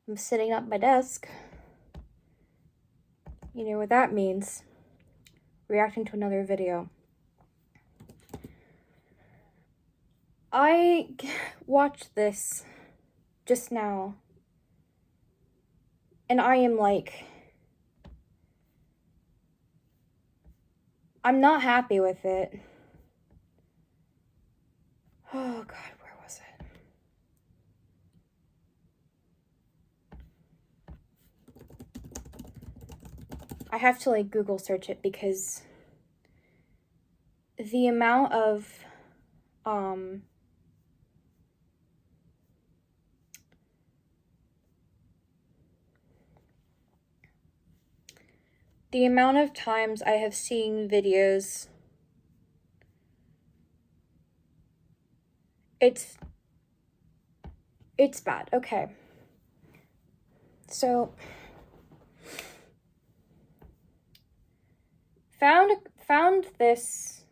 I'm sitting at my desk. You know what that means. Reacting to another video. I watched this just now, and I am like, I'm not happy with it. Oh God, where was it? I have to like Google search it because the amount of the amount of times I have seen videos, it's bad. Okay. So found this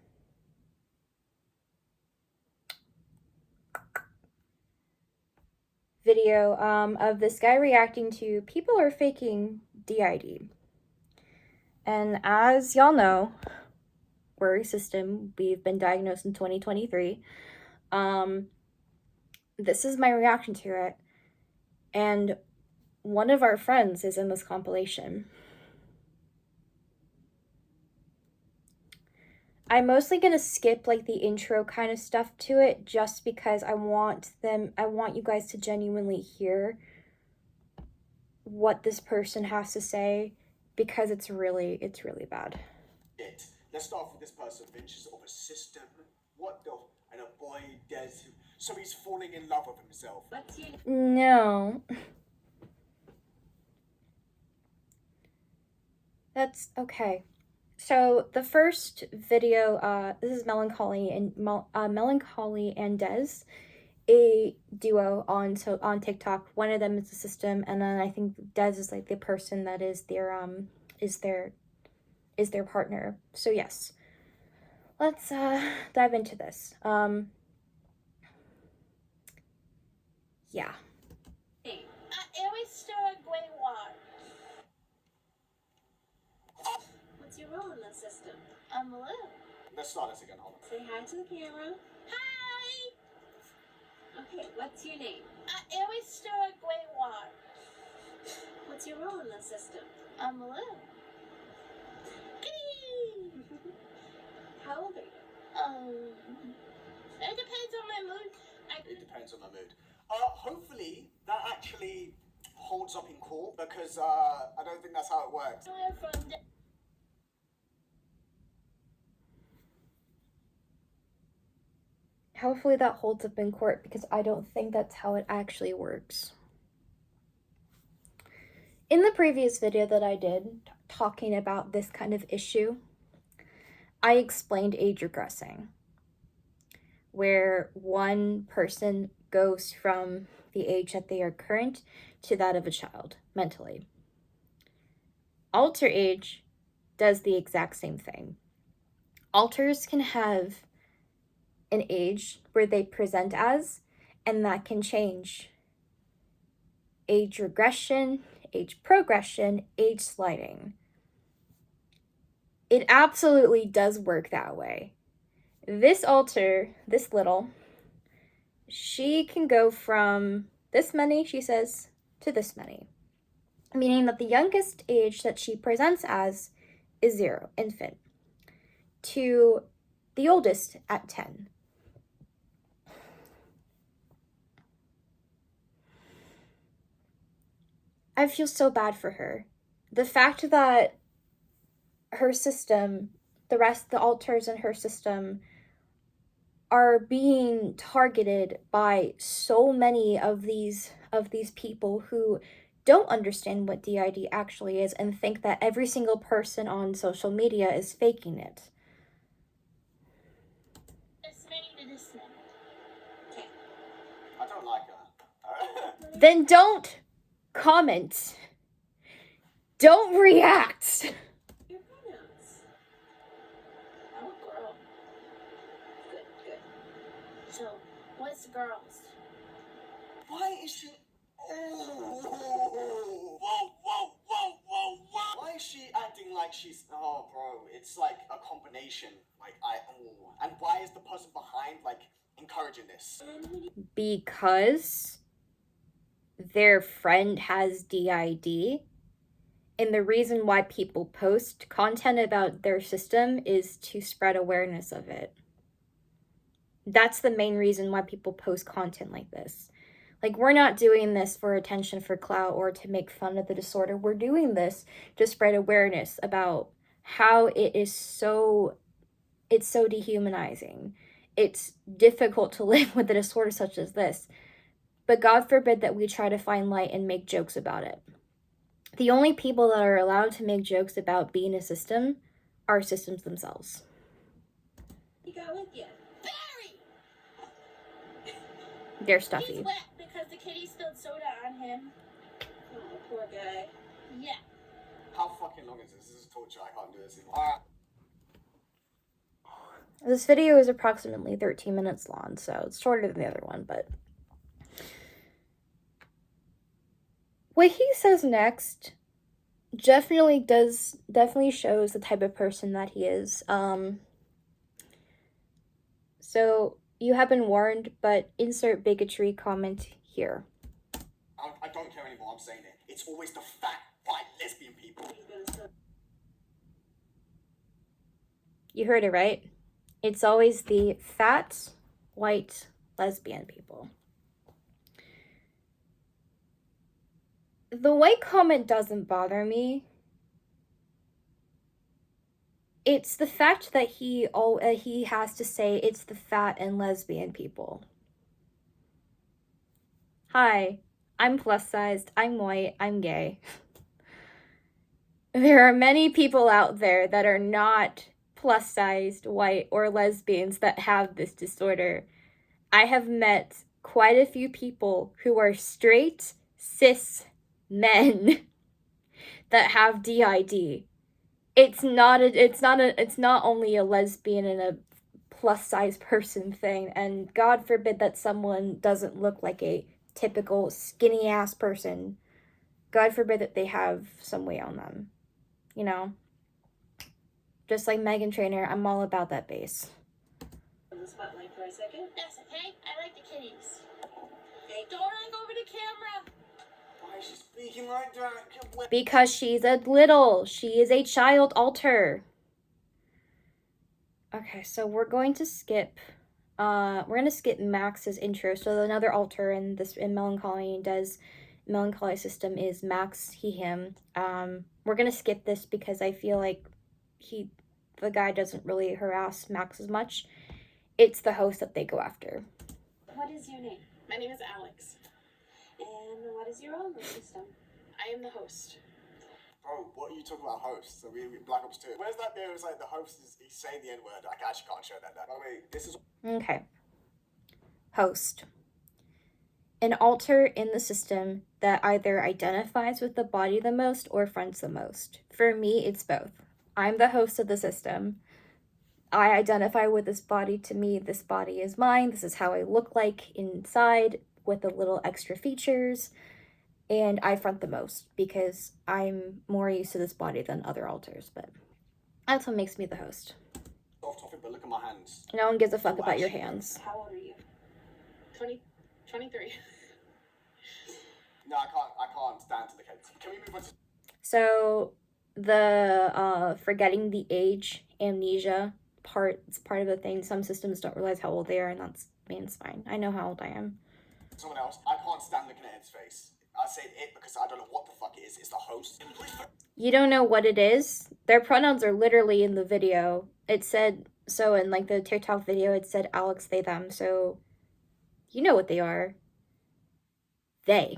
video of this guy reacting to people are faking DID. And as y'all know, we're a system. We've been diagnosed in 2023. This is my reaction to it. And one of our friends is in this compilation. I'm mostly gonna skip like the intro kind of stuff to it just because I want you guys to genuinely hear what this person has to say, because it's really bad. Let's start off with this person. Adventures of a system. What the? And a boy does. So he's falling in love with himself. No. That's okay. So the first video, this is Melancholy and Des, a duo on TikTok. One of them is the system, and then I think Des is like the person that is their partner. So yes, let's dive into this. Yeah. What's your role in the system? I'm Lou. Let's start this again. Hold on. Say hi to the camera. Hi! Okay, what's your name? What's your role in the system? I'm Lou. How old are you? It depends on my mood. It depends on my mood. Hopefully that actually holds up in court, because I don't think that's how it works. Hopefully that holds up in court, because I don't think that's how it actually works. In the previous video that I did, talking about this kind of issue, I explained age regressing, where one person goes from the age that they are current to that of a child, mentally. Alter age does the exact same thing. Alters can have an age where they present as, and that can change. Age regression, age progression, age sliding. It absolutely does work that way. This alter, this little, she can go from this many, she says, to this many. Meaning that the youngest age that she presents as is 0, infant, to the oldest at 10. I feel so bad for her. The fact that her system, the alters in her system, are being targeted by so many of these people who don't understand what DID actually is and think that every single person on social media is faking it. I don't like her. Then don't comment. Don't react. Your pronouns. I'm a girl. Good. So, what's girls? Why is she... Oh. like she's, oh bro, it's like a combination. And why is the person behind like encouraging this? Because their friend has DID. And the reason why people post content about their system is to spread awareness of it. That's the main reason why people post content like this. Like, we're not doing this for attention, for clout, or to make fun of the disorder. We're doing this to spread awareness about how it's so dehumanizing. It's difficult to live with a disorder such as this. But God forbid that we try to find light and make jokes about it. The only people that are allowed to make jokes about being a system are systems themselves. He got with you. Barry! They're stuffy. He's wet because the kitty spilled soda on him. Oh, poor guy. Yeah. How fucking long is this? This is torture. I can't do this anymore. This video is approximately 13 minutes long, so it's shorter than the other one, but what he says next definitely shows the type of person that he is. So you have been warned, but insert bigotry comment here. I don't care anymore. I'm saying it. It's always the fat, white, lesbian people. You heard it right. It's always the fat, white, lesbian people. The white comment doesn't bother me. It's the fact that he has to say it's the fat and lesbian people. Hi, I'm plus-sized, I'm white, I'm gay. There are many people out there that are not plus-sized, white, or lesbians that have this disorder. I have met quite a few people who are straight, cis men that have DID. It's not only a lesbian and a plus-size person thing, and God forbid that someone doesn't look like a typical skinny-ass person. God forbid that they have some weight on them. You know? Just like Meghan Trainor, I'm all about that bass. In the spotlight for a second. That's okay. I like the kitties. Don't look over the camera. Why is she speaking like that? Because she's a little. She is a child alter. Okay, so we're going to skip Max's intro. So another alter in Melancholy does Melancholy System is Max, he, him. We're gonna skip this because I feel like the guy doesn't really harass Max as much. It's the host that they go after. What is your name? My name is Alex. And what is your role in the system? I am the host. Bro, what are you talking about hosts? So we Black Ops 2. Where's that bit? It's like the host he's saying the N-word. I actually can't show that. By the way, this is... Okay. Host. An alter in the system that either identifies with the body the most or fronts the most. For me, it's both. I'm the host of the system. I identify with this body. To me, this body is mine. This is how I look like inside with the little extra features. And I front the most because I'm more used to this body than other alters. But that's what makes me the host. Off topic, but look at my hands. No one gives a fuck about your hands. How old are you? 23. No, I can't stand to the kids. Can we move on to... So the forgetting the age amnesia part, it's part of the thing. Some systems don't realize how old they are, and it's fine. I know how old I am. someone else? I can't stand looking at its face. I say it because I don't know what the fuck it is. It's the host. You don't know what it is? Their pronouns are literally in the video. It said, so in like the TikTok video, it said Alex, they, them. So you know what they are. They.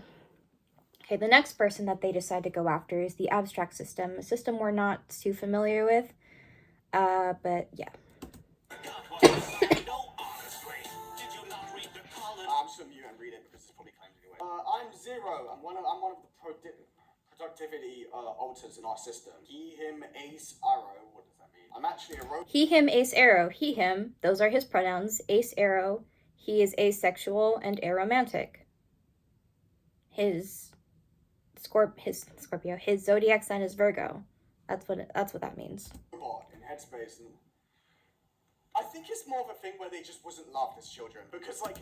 Okay, the next person that they decide to go after is the abstract system, a system we're not too familiar with. But yeah. I'm just gonna mute and read it because it's probably claimed anyway. I'm Zero. I'm one of the productivity alters in our system. He, him, ace, arrow. What does that mean? I'm actually a robot. He, him, ace, arrow. He, him. Those are his pronouns. Ace, arrow. He is asexual and aromantic. His Scorpio. His zodiac sign is Virgo. That's what that means. Robot in Headspace, and I think it's more of a thing where they just wasn't loved as children, because like.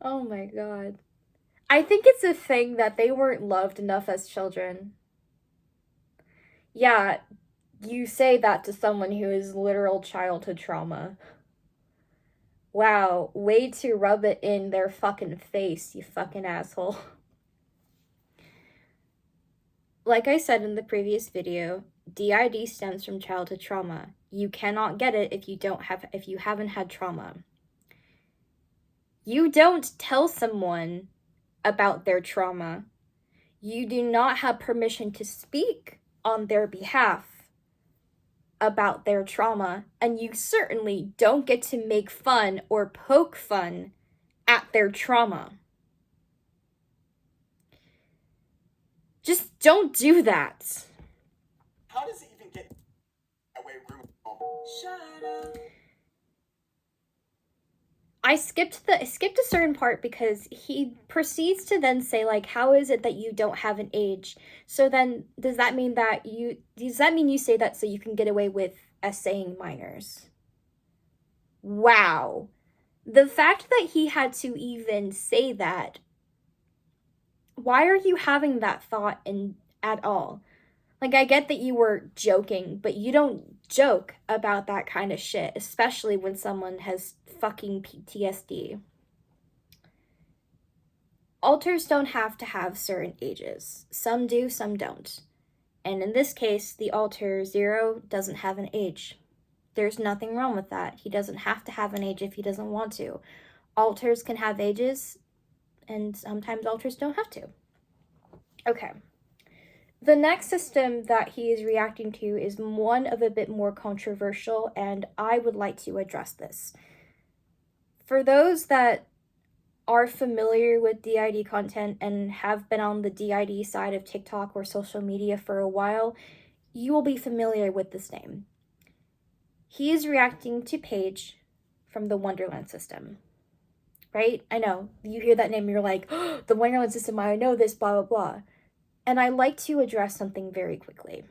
Oh my god. I think it's a thing that they weren't loved enough as children. Yeah, you say that to someone who has literal childhood trauma. Wow, way to rub it in their fucking face, you fucking asshole. Like I said in the previous video, DID stems from childhood trauma. You cannot get it if you haven't had trauma. You don't tell someone about their trauma. You do not have permission to speak on their behalf about their trauma, and you certainly don't get to make fun or poke fun at their trauma. Just don't do that. How does it even get away with Shut up. I skipped a certain part because he proceeds to then say, like, how is it that you don't have an age? So then does that mean you say that so you can get away with essaying minors? Wow. The fact that he had to even say that, why are you having that thought at all? Like, I get that you were joking, but you don't joke about that kind of shit, especially when someone has fucking PTSD. Alters don't have to have certain ages. Some do, some don't. And in this case, the alter 0 doesn't have an age. There's nothing wrong with that. He doesn't have to have an age if he doesn't want to. Alters can have ages, and sometimes alters don't have to. Okay. The next system that he is reacting to is one of a bit more controversial, and I would like to address this. For those that are familiar with DID content and have been on the DID side of TikTok or social media for a while, you will be familiar with this name. He is reacting to Paige from the Wonderland System. Right? I know. You hear that name and you're like, oh, the Wonderland System, I know this, blah, blah, blah. And I'd like to address something very quickly.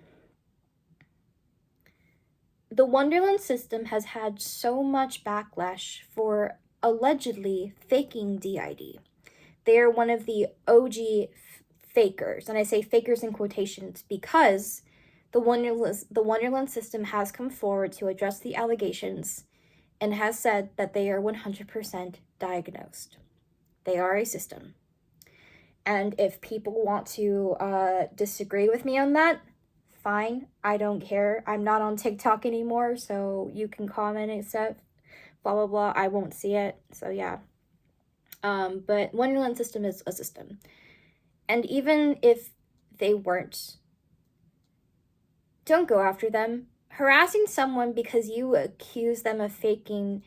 The Wonderland System has had so much backlash for allegedly faking DID. They are one of the OG fakers, and I say fakers in quotations because the Wonderland System has come forward to address the allegations and has said that they are 100% diagnosed. They are a system. And if people want to disagree with me on that, fine. I don't care. I'm not on TikTok anymore, so you can comment and stuff. Blah, blah, blah. I won't see it. So, yeah. But Wonderland System is a system. And even if they weren't, don't go after them. Harassing someone because you accuse them of faking,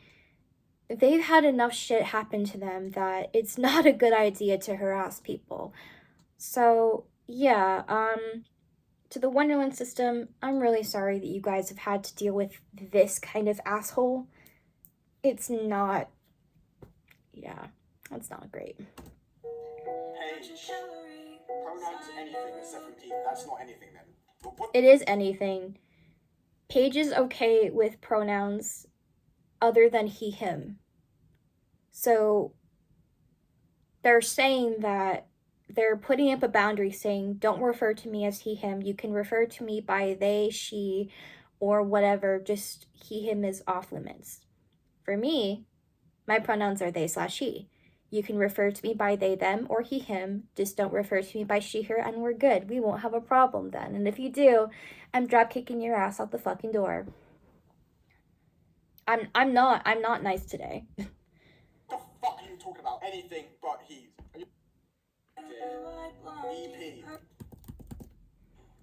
they've had enough shit happen to them that it's not a good idea to harass people. So, yeah, to the Wonderland System, I'm really sorry that you guys have had to deal with this kind of asshole. It's not, yeah, that's not great. Paige. Pronouns anything except from P. That's not anything then. It is anything. Paige is okay with pronouns other than he, him. So they're saying that they're putting up a boundary saying, don't refer to me as he, him. You can refer to me by they, she, or whatever. Just he, him is off limits. For me, my pronouns are they/he. You can refer to me by they, them, or he, him. Just don't refer to me by she, her, and we're good. We won't have a problem then. And if you do, I'm drop kicking your ass out the fucking door. I'm not nice today. What the fuck are you talking about? Anything but he's. EP.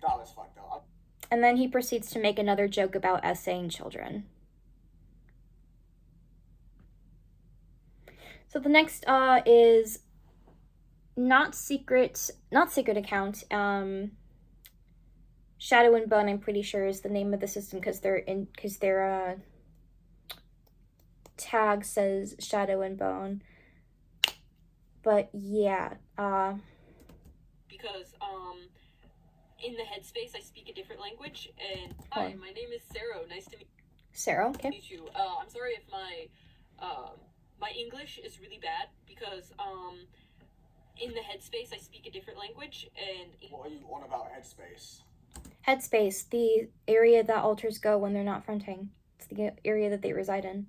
That was fucked up. And then he proceeds to make another joke about essaying children. So the next is not secret account. Shadow and Bone, I'm pretty sure, is the name of the system because they're tag says Shadow and Bone. But yeah, because in the headspace I speak a different language. And hi, my name is Sarah. Nice to meet Sarah, okay. you. I'm sorry if my English is really bad because in the headspace I speak a different language. And What are you on about headspace? Headspace, the area that alters go when they're not fronting. It's the area that they reside in.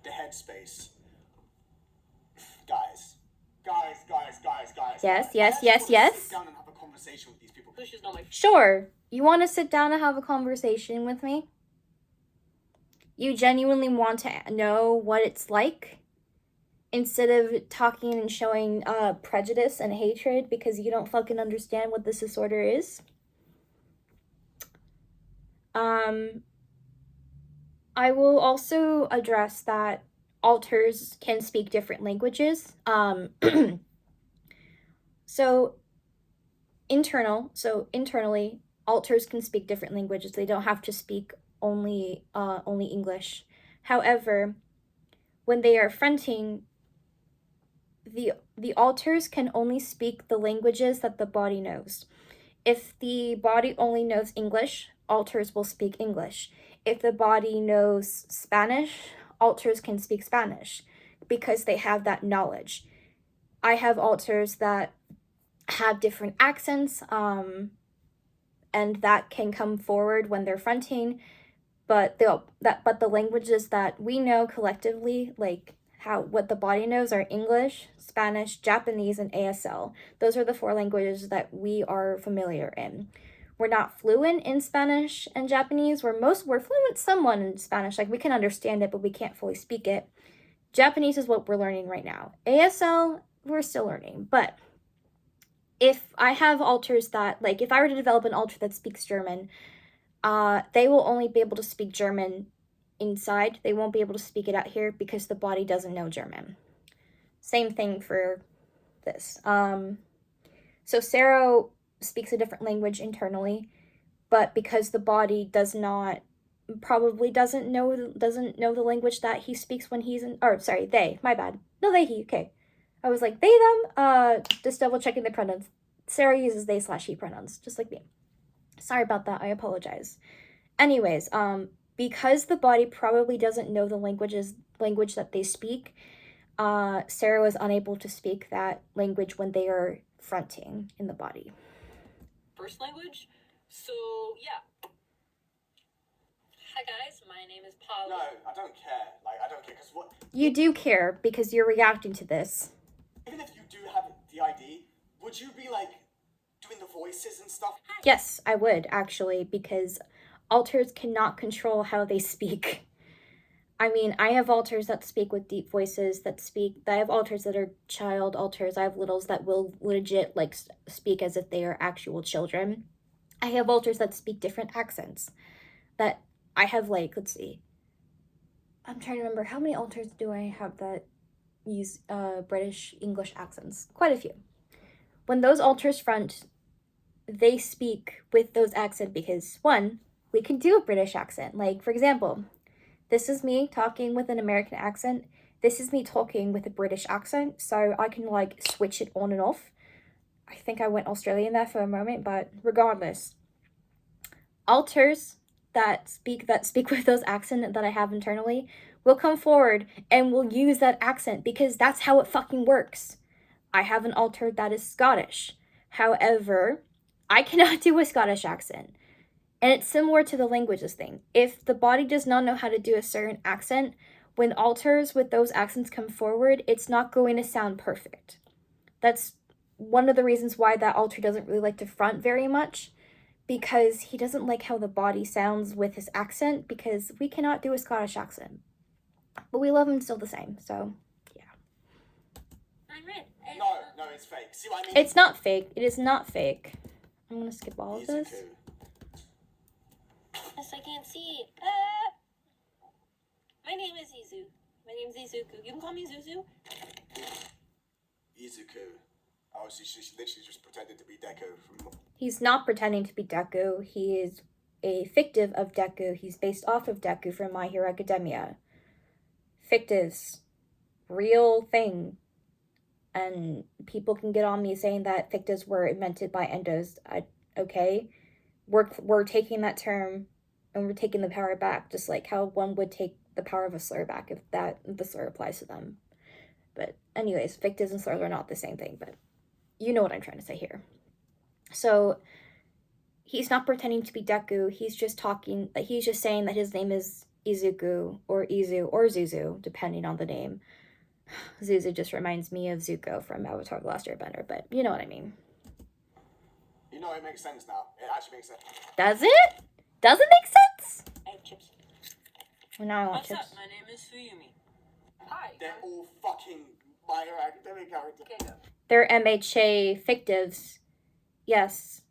The headspace. Guys. Yes. I actually wanna sit down and have a conversation with these people. English is not my Sure. You want to sit down and have a conversation with me? You genuinely want to know what it's like? Instead of talking and showing prejudice and hatred because you don't fucking understand what this disorder is? I will also address that alters can speak different languages. So internally, alters can speak different languages. They don't have to speak only English. However, when they are fronting, the alters can only speak the languages that the body knows. If the body only knows English, alters will speak English. If the body knows Spanish, alters can speak Spanish because they have that knowledge. I have alters that have different accents, and that can come forward when they're fronting, but the languages that we know collectively, like what the body knows, are English, Spanish, Japanese, and ASL. Those are the 4 languages that we are familiar in. We're not fluent in Spanish and Japanese. We're fluent somewhat in Spanish. Like, we can understand it, but we can't fully speak it. Japanese is what we're learning right now. ASL, we're still learning. But if I have alters that, like, if I were to develop an alter that speaks German, they will only be able to speak German inside. They won't be able to speak it out here because the body doesn't know German. Same thing for this. So Sarah speaks a different language internally, but because the body doesn't know the language that he speaks when he's in, or sorry, they, my bad. No, they, he, okay. I was like, they, them, just double checking the pronouns. Sarah uses they/he pronouns, just like me. Sorry about that, I apologize. Anyways, because the body probably doesn't know the language that they speak, Sarah was unable to speak that language when they are fronting in the body. first language. So yeah. Hi guys, my name is Paul. No, I don't care. Like, I don't care, because what... You do care, because you're reacting to this. Even if you do have the ID, would you be, like, doing the voices and stuff? Yes, I would, actually, because alters cannot control how they speak. I mean, I have alters that speak with deep voices, I have alters that are child alters, I have littles that will legit, like, speak as if they are actual children. I have alters that speak different accents, that I have, like, let's see. I'm trying to remember, how many alters do I have that use British English accents? Quite a few. When those alters front, they speak with those accents because, one, we can do a British accent. Like, for example, this is me talking with an American accent. This is me talking with a British accent, so I can, like, switch it on and off. I think I went Australian there for a moment, but regardless. Alters that speak with those accents that I have internally will come forward and will use that accent because that's how it fucking works. I have an alter that is Scottish. However, I cannot do a Scottish accent. And it's similar to the languages thing. If the body does not know how to do a certain accent, when alters with those accents come forward, it's not going to sound perfect. That's one of the reasons why that alter doesn't really like to front very much, because he doesn't like how the body sounds with his accent, because we cannot do a Scottish accent. But we love him still the same, so yeah. I'm red. No, it's fake. See what I mean? It's not fake. It is not fake. I'm gonna skip all of this. Izuku. Yes, I can't see. My name is Izu. My name's Izuku. You can call me Zuzu. Izuku. Oh, so she literally just pretended to be Deku from... He's not pretending to be Deku. He is a fictive of Deku. He's based off of Deku from My Hero Academia. fictives, real thing. And people can get on me saying that fictives were invented by endos. Okay, we're taking that term and we're taking the power back, just like how one would take the power of a slur back if the slur applies to them. But anyways, fictives and slurs are not the same thing, but you know what I'm trying to say here. So he's not pretending to be Deku, he's just saying that his name is Izuku or Izu or Zuzu, depending on the name. Zuzu just reminds me of Zuko from Avatar The Last Airbender, but you know what I mean. You know, it makes sense now. It actually makes sense. Does it? Does it make sense? I have chips. Well, now I want What's chips. up? My name is Fuyumi. Hi. They're all fucking My Hero Academia characters. Okay, go. They're MHA fictives. Yes.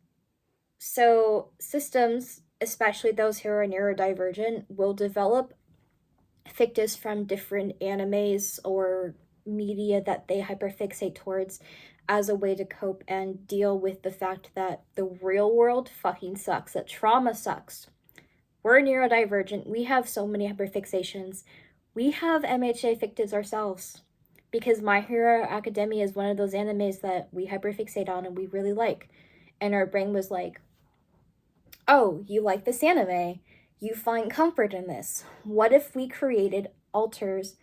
So systems, especially those who are neurodivergent, will develop fictives from different animes or media that they hyperfixate towards as a way to cope and deal with the fact that the real world fucking sucks, that trauma sucks. We're neurodivergent. We have so many hyperfixations. We have MHA fictives ourselves because My Hero Academia is one of those animes that we hyperfixate on and we really like. And our brain was like, oh, you like this anime? You find comfort in this. What if we created alters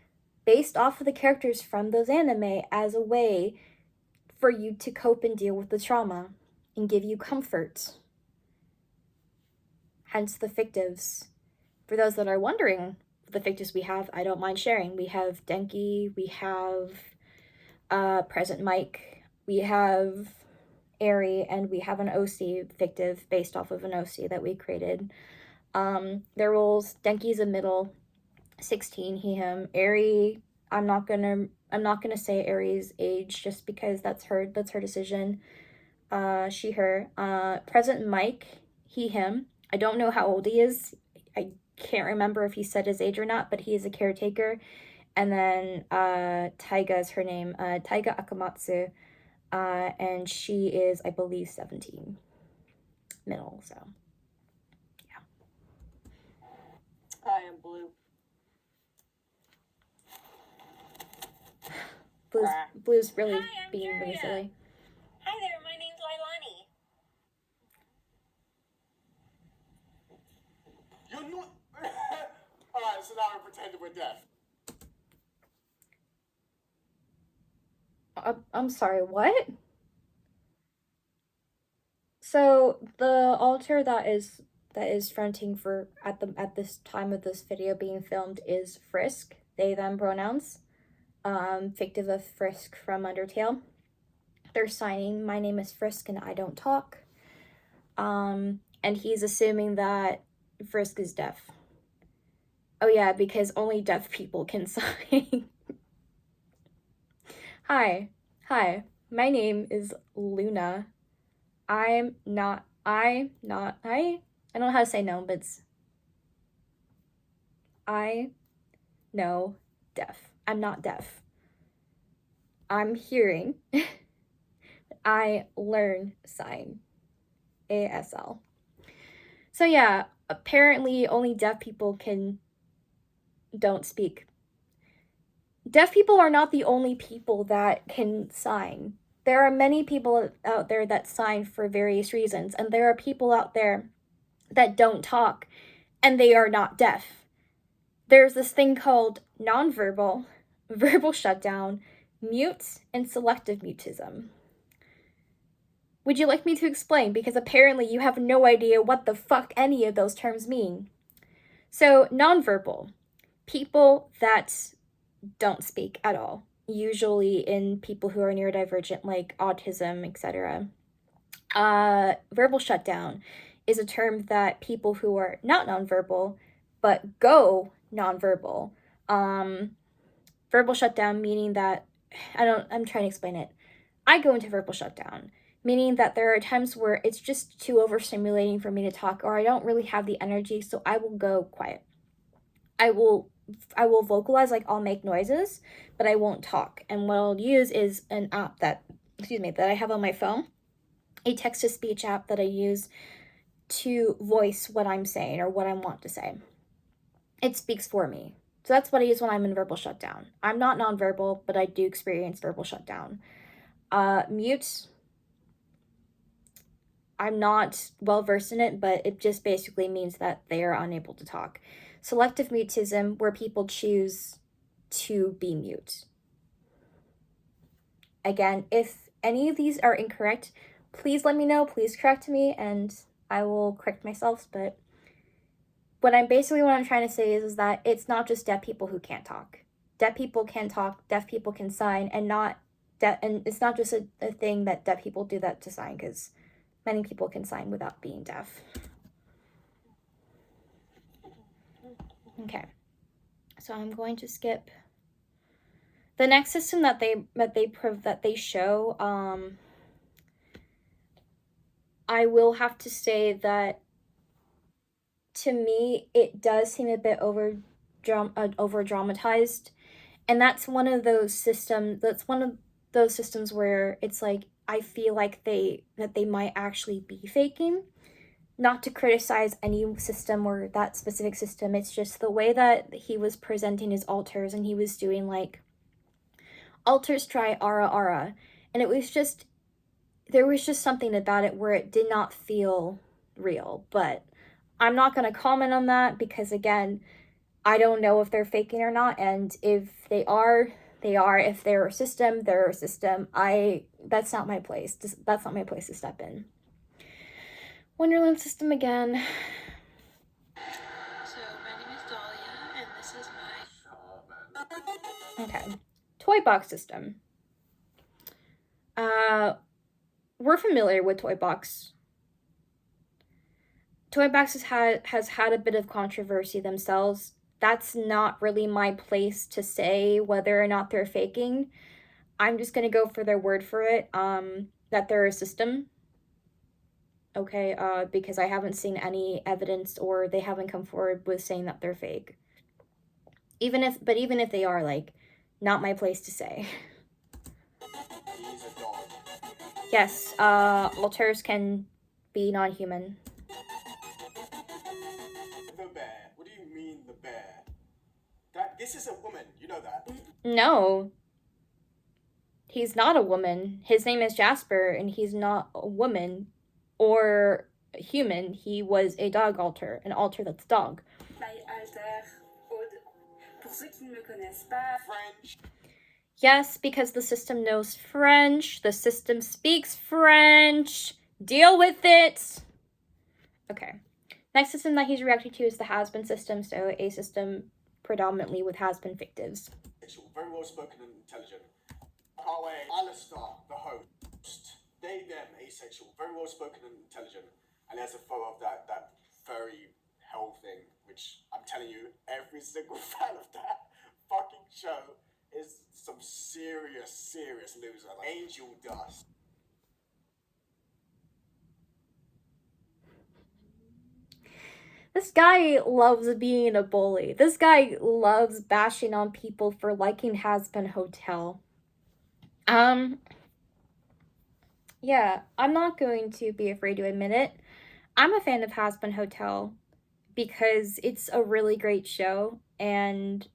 based off of the characters from those anime as a way for you to cope and deal with the trauma and give you comfort? Hence the fictives. For those that are wondering, the fictives we have, I don't mind sharing. We have Denki, we have Present Mike, we have Eri, and we have an OC fictive based off of an OC that we created. Their roles, Denki's a middle, 16, he, him. Eri, I'm not gonna say Eri's age just because that's her decision. She, her. Present Mike, he, him. I don't know how old he is. I can't remember if he said his age or not, but he is a caretaker. And then Taiga is her name, Taiga Akamatsu, and she is, I believe, 17, middle. So I am Blue. Blue's really Hi, I'm being really Julia. silly. Hi there, my name's Lailani. You're not. Alright, so now we're pretending we're deaf. I'm sorry, what? So the alter that is fronting for at this time of this video being filmed is Frisk, they them pronouns. Fictive of Frisk from Undertale. They're signing, my name is Frisk and I don't talk. And he's assuming that Frisk is deaf. Oh yeah, because only deaf people can sign. Hi, my name is Luna. I don't know how to say no, but it's I know deaf. I'm not deaf. I'm hearing. I learn sign. ASL. So yeah, apparently only deaf people don't speak. Deaf people are not the only people that can sign. There are many people out there that sign for various reasons, and there are people out there that don't talk, and they are not deaf. There's this thing called nonverbal, verbal shutdown, mute, and selective mutism. Would you like me to explain? Because apparently you have no idea what the fuck any of those terms mean. So, nonverbal, people that don't speak at all, usually in people who are neurodivergent, like autism, etc. Verbal shutdown is a term that people who are not nonverbal, but go nonverbal. Verbal shutdown meaning that, I'm trying to explain it. I go into verbal shutdown, meaning that there are times where it's just too overstimulating for me to talk, or I don't really have the energy, so I will go quiet. I will vocalize, like I'll make noises, but I won't talk. And what I'll use is an app that I have on my phone, a text-to-speech app that I use to voice what I'm saying or what I want to say. It speaks for me. So that's what I use when I'm in verbal shutdown. I'm not nonverbal, but I do experience verbal shutdown. Mute, I'm not well versed in it, but it just basically means that they are unable to talk. Selective mutism, where people choose to be mute. Again, if any of these are incorrect, please let me know, please correct me, and I will correct myself. But what I'm trying to say is that it's not just deaf people who can't talk. Deaf people can talk, deaf people can sign, and it's not just a thing that deaf people do that to sign, because many people can sign without being deaf. Okay, so I'm going to skip the next system that they show. I will have to say that to me it does seem a bit over dramatized, and that's one of those systems. That's one of those systems where it's like I feel like they might actually be faking. Not to criticize any system or that specific system, it's just the way that he was presenting his alters, and he was doing like alters try ara, and it was just, there was just something about it where it did not feel real. But I'm not going to comment on that because, again, I don't know if they're faking or not, and if they are, they are. If they're a system, they're a system. That's not my place. That's not my place to step in. Wonderland System again. So, my name is Dahlia, and this is my... Okay. Toy Box System. We're familiar with Toy Box. Toy Box has had a bit of controversy themselves. That's not really my place to say whether or not they're faking. I'm just gonna go for their word for it, that they're a system. Okay, because I haven't seen any evidence, or they haven't come forward with saying that they're fake. Even if they are, like, not my place to say. He's a dog. Yes, alters can be non-human. The bear. What do you mean, the bear? This is a woman. You know that. No. He's not a woman. His name is Jasper, and he's not a woman or a human. He was a dog alter, an alter that's dog. French. Yes, because the system knows French. The system speaks French. Deal with it. Okay. Next system that he's reacting to is the has-been system, so a system predominantly with has-been fictives. Very well spoken and intelligent. Alistair, the host. They, them, asexual. Very well spoken and intelligent. And there's a photo of that furry hell thing, which I'm telling you, every single fan of that fucking show is some serious loser. Like angel dust. This guy loves being a bully. This guy loves bashing on people for liking Has-Been Hotel. Yeah, I'm not going to be afraid to admit it. I'm a fan of Has-Been Hotel because it's a really great show, and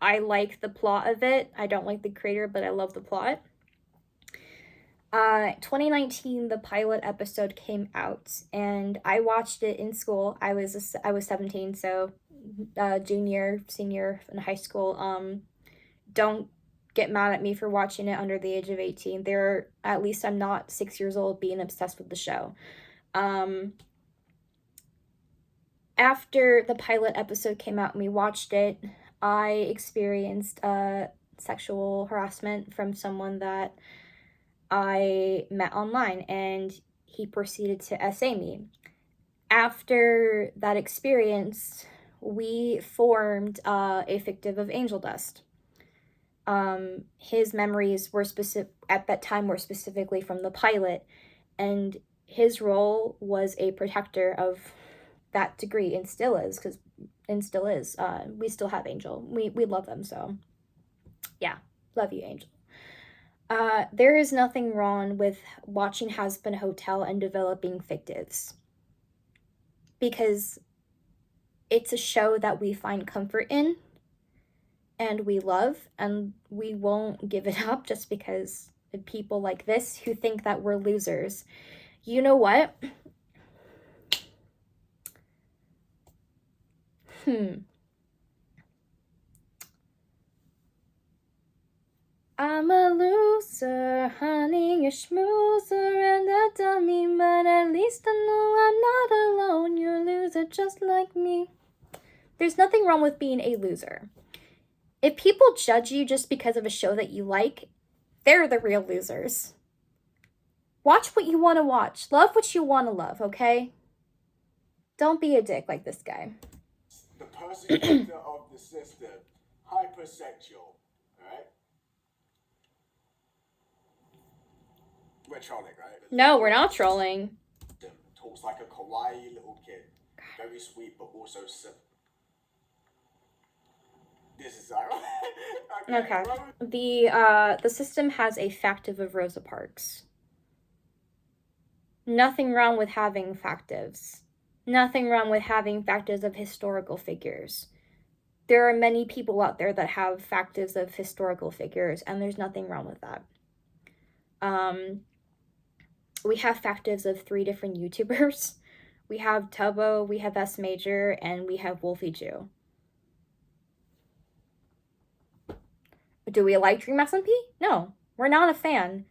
I like the plot of it. I don't like the creator, but I love the plot. 2019, the pilot episode came out, and I watched it in school. I was 17, so junior, senior in high school. Don't get mad at me for watching it under the age of 18. At least I'm not 6 years old being obsessed with the show. After the pilot episode came out and we watched it, I experienced sexual harassment from someone that I met online, and he proceeded to essay me. After that experience, we formed a fictive of Angel Dust. His memories were at that time were specifically from the pilot, and his role was a protector of that degree, and still is. We still have Angel. We love them, so yeah, love you, Angel. There is nothing wrong with watching Has-Been Hotel and developing fictives, because it's a show that we find comfort in, and we love, and we won't give it up just because of people like this who think that we're losers. You know what? I'm a loser, honey, a schmoozer and a dummy, but at least I know I'm not alone. You're a loser just like me. There's nothing wrong with being a loser. If people judge you just because of a show that you like, they're the real losers. Watch what you want to watch. Love what you want to love, okay? Don't be a dick like this guy. The persecutor of the system, hypersexual, alright? We're trolling, right? No, we're not trolling. Talks like a kawaii little kid. Very sweet, but also simple. This is Okay. The system has a factive of Rosa Parks. Nothing wrong with having factives. Nothing wrong with having factives of historical figures. There are many people out there that have factives of historical figures, and there's nothing wrong with that. We have factives of 3 different YouTubers. We have Tubbo, we have S Major, and we have Wolfie Jew. Do we like Dream SMP? No, we're not a fan.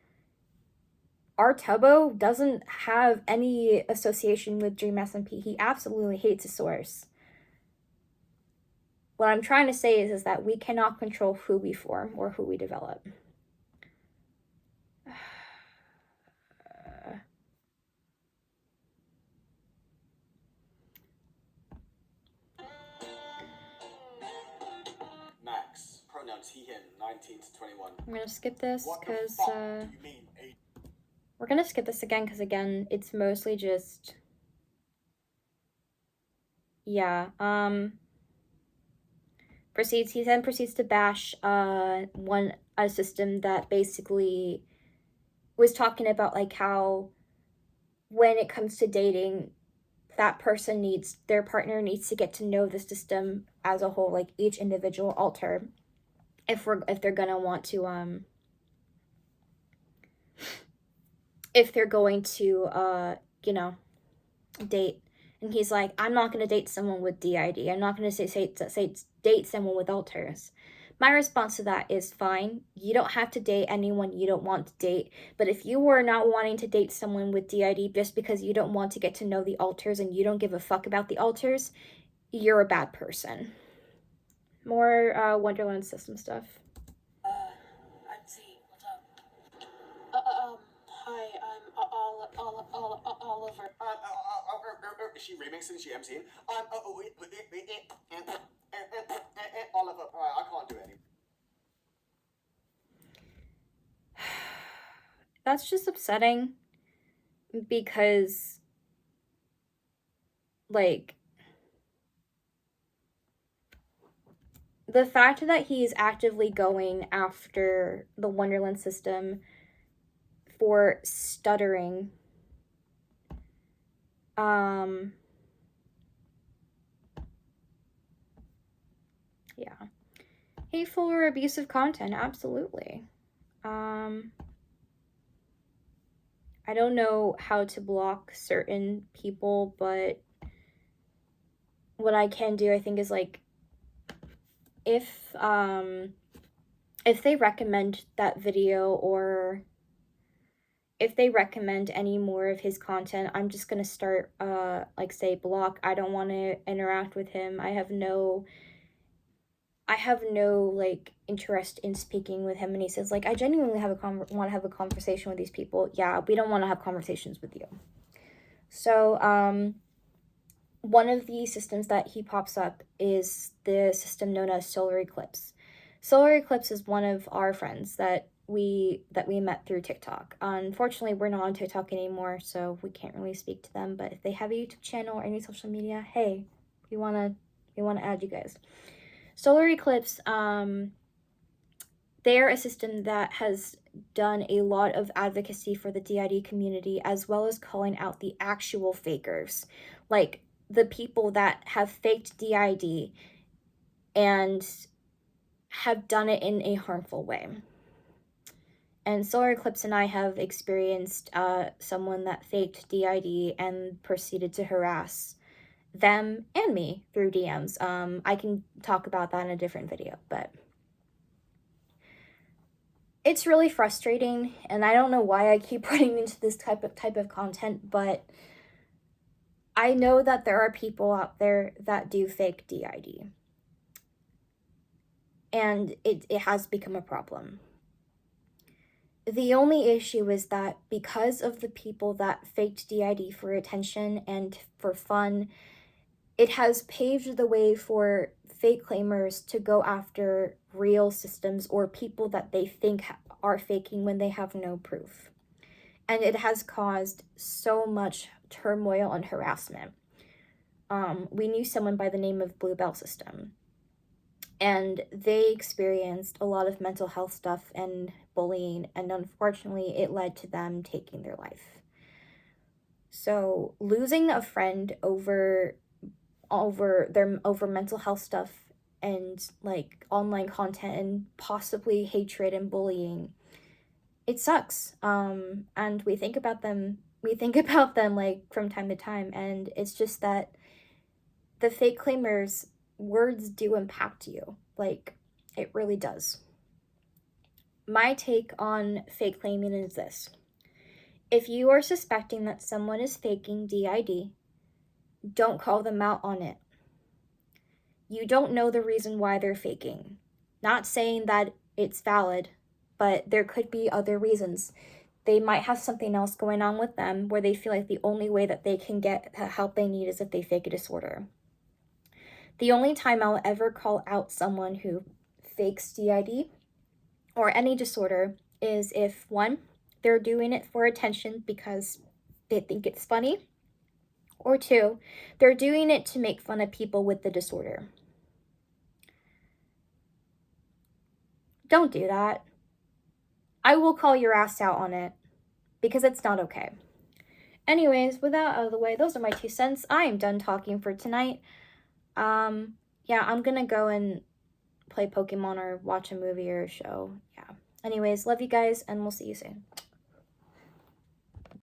Our Tubbo doesn't have any association with Dream SMP. He absolutely hates his source. What I'm trying to say is that we cannot control who we form or who we develop. Max, pronouns he, him, 19 to 21. I'm gonna skip this because You mean we're gonna skip this again because again it's mostly just he then proceeds to bash a system that basically was talking about like how when it comes to dating, that their partner needs to get to know the system as a whole, like each individual alter, if they're gonna want to if they're going to date. And he's like, I'm not gonna date someone with DID. I'm not gonna say date someone with alters. My response to that is fine. You don't have to date anyone you don't want to date. But if you are not wanting to date someone with DID just because you don't want to get to know the alters and you don't give a fuck about the alters, you're a bad person. More Wonderland System stuff. I'm Z. What's up? Hi, I'm Oliver. is she remixing? Is she MCing? Oliver. Alright, I can't do it anymore. That's just upsetting because, like, the fact that he's actively going after the Wonderland System for stuttering, yeah, hateful or abusive content, absolutely. I don't know how to block certain people, but what I can do, I think, is like, if they recommend that video or if they recommend any more of his content, I'm just gonna start like say block. I don't want to interact with him. I have no like interest in speaking with him. And he says like, I genuinely want to have a conversation with these people. Yeah, we don't want to have conversations with you. So one of the systems that he pops up is the system known as Solar Eclipse. Solar Eclipse is one of our friends that we met through TikTok. Unfortunately, we're not on TikTok anymore, so we can't really speak to them. But if they have a YouTube channel or any social media, hey, we wanna add you guys. Solar Eclipse, they're a system that has done a lot of advocacy for the DID community, as well as calling out the actual fakers, like the people that have faked DID and have done it in a harmful way. And Solar Eclipse and I have experienced someone that faked DID and proceeded to harass them and me through DMs. I can talk about that in a different video, but it's really frustrating, and I don't know why I keep running into this type of content, but I know that there are people out there that do fake DID, and it has become a problem. The only issue is that because of the people that faked DID for attention and for fun, it has paved the way for fake claimers to go after real systems or people that they think are faking when they have no proof. And it has caused so much turmoil and harassment. We knew someone by the name of Bluebell System, and they experienced a lot of mental health stuff and bullying, and unfortunately it led to them taking their life. So losing a friend over mental health stuff and like online content and possibly hatred and bullying, it sucks. And we think about them like from time to time, and it's just that the fake claimers' words do impact you. Like, it really does. My take on fake claiming is this: if you are suspecting that someone is faking DID, don't call them out on it. You don't know the reason why they're faking. Not saying that it's valid, but there could be other reasons. They might have something else going on with them where they feel like the only way that they can get the help they need is if they fake a disorder. The only time I'll ever call out someone who fakes DID or any disorder is if, one, they're doing it for attention because they think it's funny, or two, they're doing it to make fun of people with the disorder. Don't do that. I will call your ass out on it because it's not okay. Anyways, with that out of the way, those are my 2 cents. I am done talking for tonight. Yeah, I'm gonna go and play Pokemon or watch a movie or a show. Yeah. Anyways, love you guys, and we'll see you soon.